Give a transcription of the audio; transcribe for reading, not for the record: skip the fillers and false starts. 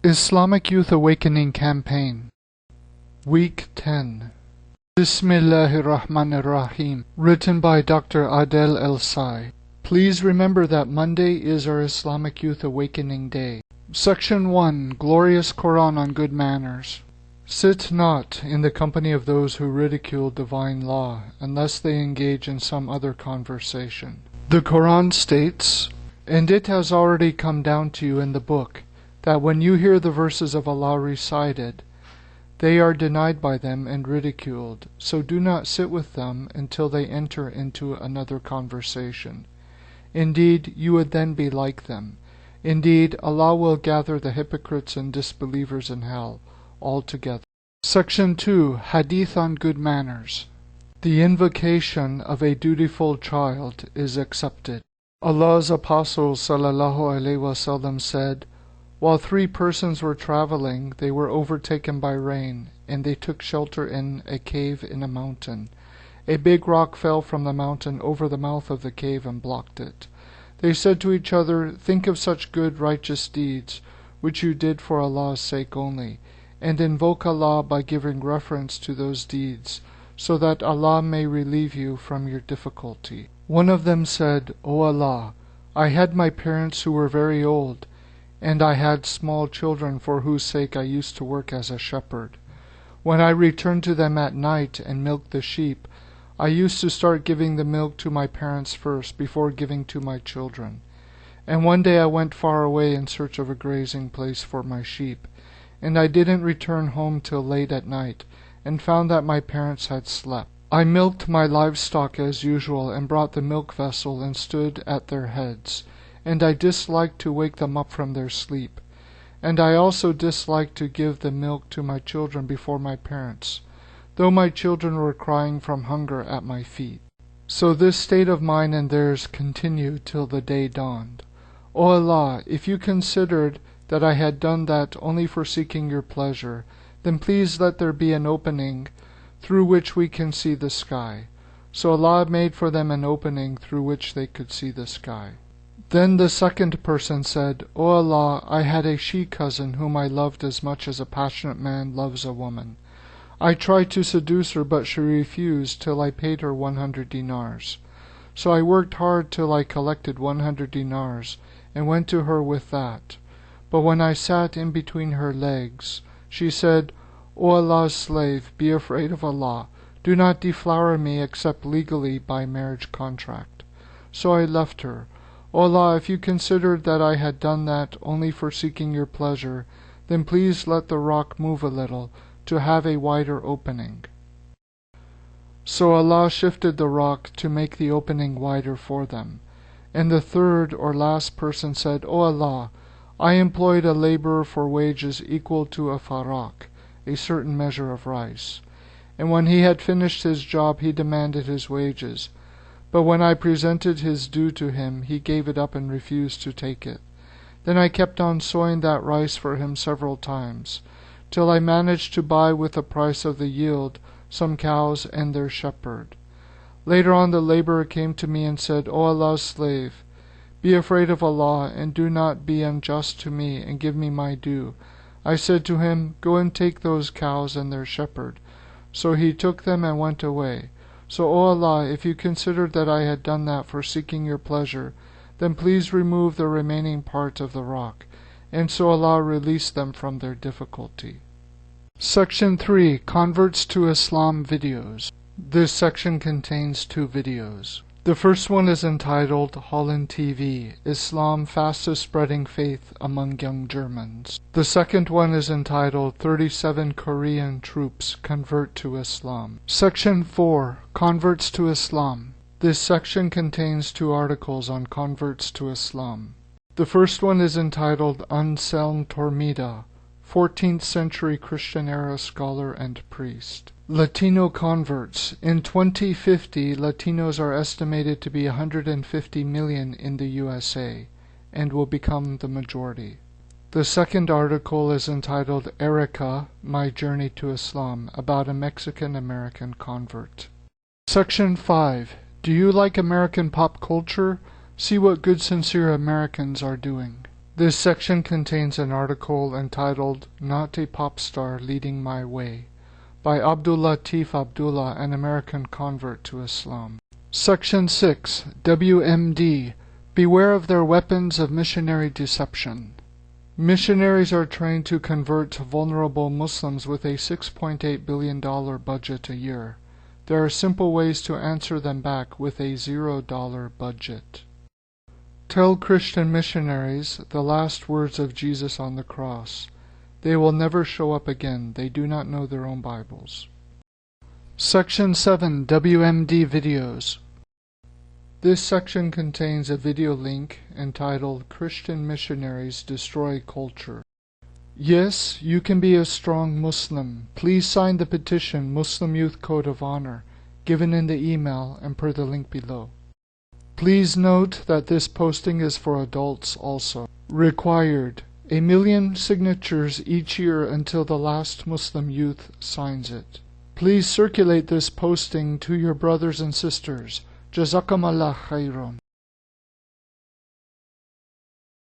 Islamic Youth Awakening Campaign Week 10 Bismillahirrahmanirrahim. Written by Dr. Adel El-Sai. Please remember that Monday is our Islamic Youth Awakening Day. Section 1. Glorious Quran on Good Manners. Sit not in the company of those who ridicule divine law, unless they engage in some other conversation. The Quran states, "And it has already come down to you in the book, that when you hear the verses of Allah recited, they are denied by them and ridiculed, so do not sit with them until they enter into another conversation. Indeed, you would then be like them. Indeed, Allah will gather the hypocrites and disbelievers in hell all together." Section 2. Hadith on Good Manners. The invocation of a dutiful child is accepted. Allah's Apostle ﷺ said, "While 3 persons were traveling, they were overtaken by rain, and they took shelter in a cave in a mountain. A big rock fell from the mountain over the mouth of the cave and blocked it. They said to each other, 'Think of such good righteous deeds, which you did for Allah's sake only, and invoke Allah by giving reference to those deeds, so that Allah may relieve you from your difficulty.' One of them said, 'O Allah, I had my parents who were very old, and I had small children for whose sake I used to work as a shepherd. When I returned to them at night and milked the sheep, I used to start giving the milk to my parents first, before giving to my children. And one day I went far away in search of a grazing place for my sheep, and I didn't return home till late at night, and found that my parents had slept. I milked my livestock as usual, and brought the milk vessel and stood at their heads, and I disliked to wake them up from their sleep. And I also disliked to give the milk to my children before my parents, though my children were crying from hunger at my feet. So this state of mine and theirs continued till the day dawned. O Allah, if you considered that I had done that only for seeking your pleasure, then please let there be an opening through which we can see the sky." So Allah made for them an opening through which they could see the sky. Then the second person said, "O Allah, I had a she-cousin whom I loved as much as a passionate man loves a woman. I tried to seduce her, but she refused till I paid her 100 dinars. So I worked hard till I collected 100 dinars, and went to her with that. But when I sat in between her legs, she said, 'O Allah's slave, be afraid of Allah. Do not deflower me except legally by marriage contract.' So I left her. O Allah, if you considered that I had done that only for seeking your pleasure, then please let the rock move a little, to have a wider opening." So Allah shifted the rock to make the opening wider for them. And the third or last person said, "O Allah, I employed a laborer for wages equal to a farak, a certain measure of rice. And when he had finished his job, he demanded his wages. But when I presented his due to him, he gave it up and refused to take it. Then I kept on sowing that rice for him several times, till I managed to buy with the price of the yield some cows and their shepherd. Later on the laborer came to me and said, 'O Allah's slave, be afraid of Allah, and do not be unjust to me, and give me my due.' I said to him, 'Go and take those cows and their shepherd.' So he took them and went away. So, O Allah, if you considered that I had done that for seeking your pleasure, then please remove the remaining part of the rock." And so Allah released them from their difficulty. Section 3. Converts to Islam Videos. This section contains 2 videos. The first one is entitled Holland TV, Islam Fastest Spreading Faith Among Young Germans. The second one is entitled 37 Korean Troops Convert to Islam. Section 4. Converts to Islam. This section contains 2 articles on converts to Islam. The first one is entitled Anselm Tormida, 14th century Christian era scholar and priest. Latino converts. In 2050, Latinos are estimated to be 150 million in the USA, and will become the majority. The second article is entitled Erica, My Journey to Islam, about a Mexican-American convert. Section 5. Do you like American pop culture? See what good sincere Americans are doing. This section contains an article entitled Not a Pop Star Leading My Way by Abdul Latif Abdullah, an American convert to Islam. Section 6, WMD, Beware of their weapons of missionary deception. Missionaries are trained to convert vulnerable Muslims with a $6.8 billion budget a year. There are simple ways to answer them back with a $0 budget. Tell Christian missionaries the last words of Jesus on the cross. They will never show up again. They do not know their own Bibles. Section 7, WMD Videos. This section contains a video link entitled Christian Missionaries Destroy Culture. Yes, you can be a strong Muslim. Please sign the petition Muslim Youth Code of Honor, given in the email and per the link below. Please note that this posting is for adults also. Required: 1 million signatures each year until the last Muslim youth signs it. Please circulate this posting to your brothers and sisters. Jazakumullah khairan.